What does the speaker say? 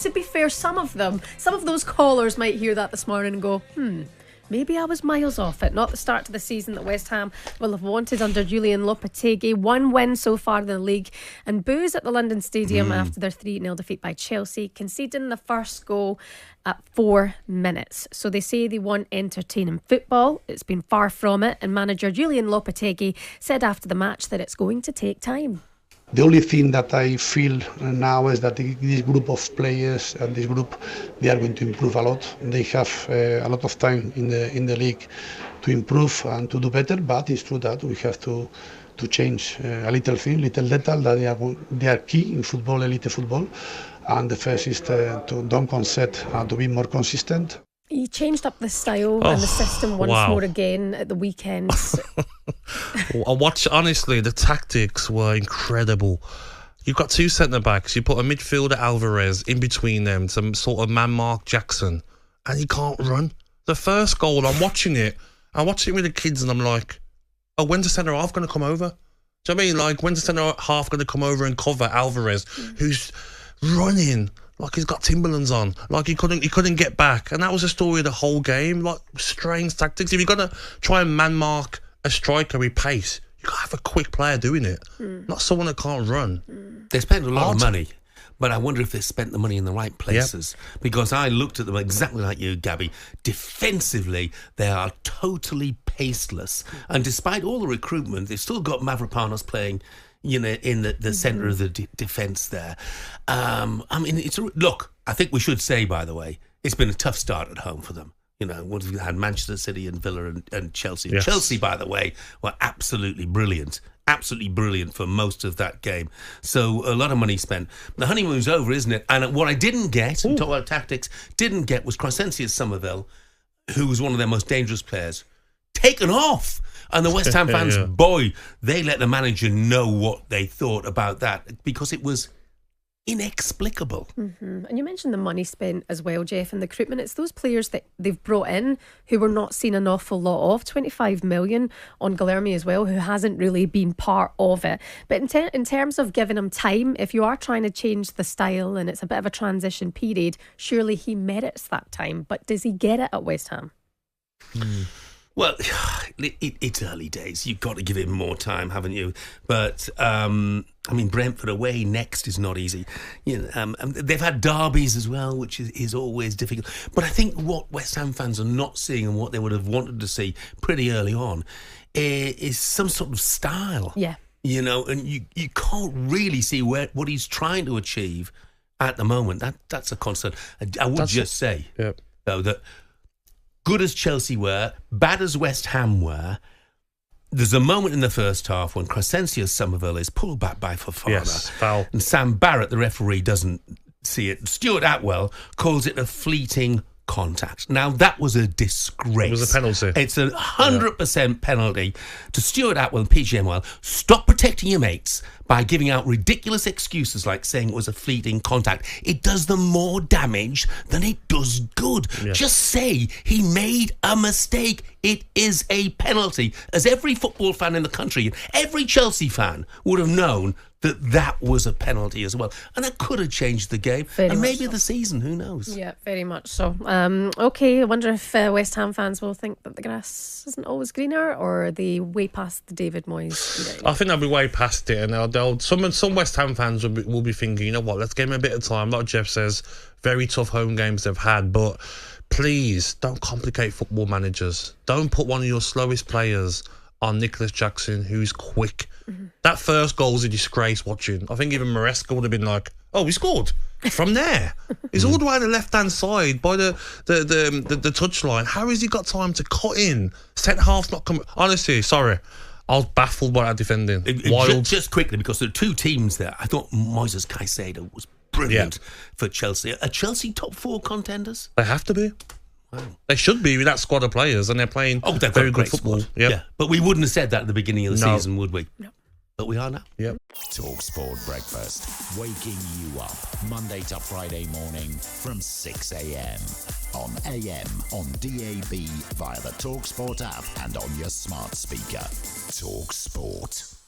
To be fair, some of those callers might hear that this morning and go, maybe I was miles off it. Not the start to the season that West Ham will have wanted under Julian Lopetegui. 1 win so far in the league, and boos at the London Stadium after their 3-0 defeat by Chelsea, conceding the first goal at 4 minutes. So they say they want entertaining football. It's been far from it, and manager Julian Lopetegui said after the match that it's going to take time. The only thing that I feel now is that this group of players and this group, they are going to improve a lot. They have a lot of time in the league to improve and to do better, but it's true that we have to change a little thing, little detail that they are key in football, elite football. And the first is to don't concede and to be more consistent. He changed up the style and the system once more again at the weekend. Honestly, the tactics were incredible. You've got 2 centre-backs. You put a midfielder, Alvarez, in between them, some sort of man-mark Jackson, and he can't run. The first goal, I'm watching it with the kids, and I'm like, oh, when's the centre-half going to come over? Do you know what I mean? Like, when's the centre-half going to come over and cover Alvarez, who's running like he's got Timberlands on, like he couldn't get back? And that was the story of the whole game. Like, strange tactics. If you're gonna try and man mark a striker with pace, you gotta have a quick player doing it, not someone that can't run. They spent a lot of money, but I wonder if they spent the money in the right places. Because I looked at them exactly like you, Gabby. Defensively, they are totally paceless, and despite all the recruitment, they've still got Mavropanos playing, you know, in the centre of the defence there. I mean, look, I think we should say, by the way, it's been a tough start at home for them. You know, we've had Manchester City and Villa and Chelsea. Yes. Chelsea, by the way, were absolutely brilliant for most of that game. So a lot of money spent. The honeymoon's over, isn't it? And what I didn't get, talk about tactics, was Crescencio Somerville, who was one of their most dangerous players, taken off. And the West Ham fans, boy, they let the manager know what they thought about that, because it was inexplicable. And you mentioned the money spent as well, Jeff, and the recruitment. It's those players that they've brought in who were not seen an awful lot of. 25 million on Guilherme as well, who hasn't really been part of it. But in terms of giving him time, if you are trying to change the style and it's a bit of a transition period, surely he merits that time. But does he get it at West Ham? Well, it's early days. You've got to give him more time, haven't you? But, I mean, Brentford away next is not easy. You know, they've had derbies as well, which is always difficult. But I think what West Ham fans are not seeing, and what they would have wanted to see pretty early on, is some sort of style. Yeah. You know, and you can't really see what he's trying to achieve at the moment. That's a concern. I would just say, though, that good as Chelsea were, bad as West Ham were, there's a moment in the first half when Crescencio Somerville is pulled back by Fofana. Yes, foul. And Sam Barrett, the referee, doesn't see it. Stuart Atwell calls it a fleeting contact. Now, that was a disgrace. It was a penalty. It's a 100% penalty to Stuart Atwell and PGMOL. Stop protecting your mates by giving out ridiculous excuses like saying it was a fleeting contact. It does them more damage than it does good. Yes. Just say he made a mistake. It is a penalty. As every football fan in the country, every Chelsea fan would have known that was a penalty as well. And that could have changed the game. And maybe the season, who knows? Yeah, very much so. OK, I wonder if West Ham fans will think that the grass isn't always greener, or are they way past the David Moyes? I think they'll be way past it, and some West Ham fans will be thinking, you know what, let's give him a bit of time. Like Jeff says, very tough home games they've had, but please don't complicate football managers. Don't put one of your slowest players on Nicholas Jackson, who's quick. That first goal was a disgrace watching. I think even Maresca would have been like, oh, he scored from there. He's all the way on the left-hand side by the touchline. How has he got time to cut in? Centre half's not coming. Honestly, sorry. I was baffled by that defending. Wild. Just quickly, because there are 2 teams there. I thought Moises Caicedo was brilliant for Chelsea. Are Chelsea top 4 contenders? They have to be. Wow. They should be with that squad of players, and they're playing very good football. Yep. Yeah, but we wouldn't have said that at the beginning of the season, would we? No. But we are now. Yep. talkSPORT Breakfast, waking you up Monday to Friday morning from 6 a.m. on AM, on DAB, via the talkSPORT app, and on your smart speaker. talkSPORT.